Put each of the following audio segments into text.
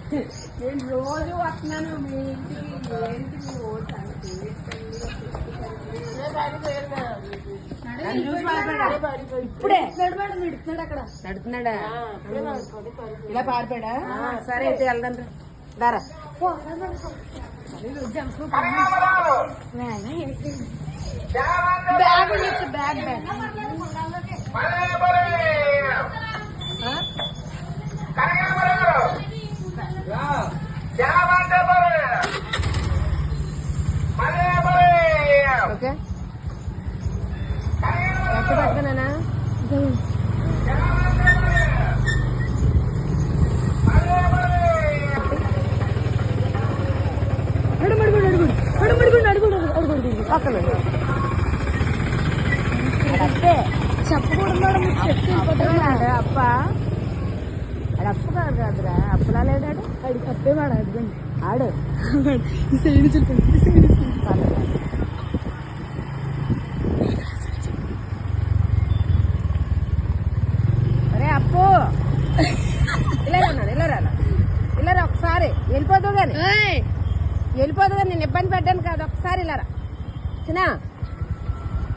నేను రోజు వస్తున్నాను మీ ఇంటికి ఏంటి మీ ఇప్పుడే నడుతున్నాడు అక్కడ నడుతున్నాడా ఇలా పారిపోయాడా సరే అయితే వెళ్దాం దారా బ్యాగ్ బ్యాగ్ బ్యాగ్ ఓకే ఎక్కడ పట్టుకున్నానా చెప్పకూడదు అప్ప అది అప్పు కాదు కాదురా అప్పులా లేడాడు అది అప్పే వాడు అడగండి ఆడు సైడ్ చెప్పండి అరే అప్పు ఇలా రాన్నాడు ఇలా రాలా ఇలా రా ఒకసారి వెళ్ళిపోదు కానీ నేను ఇబ్బంది పెట్టాను కాదు ఒకసారి ఇలా రా చిన్న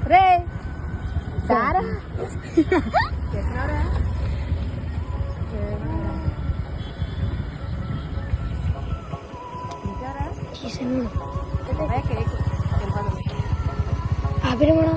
రే సారా ఎక్కడరా ఆపిన మేడం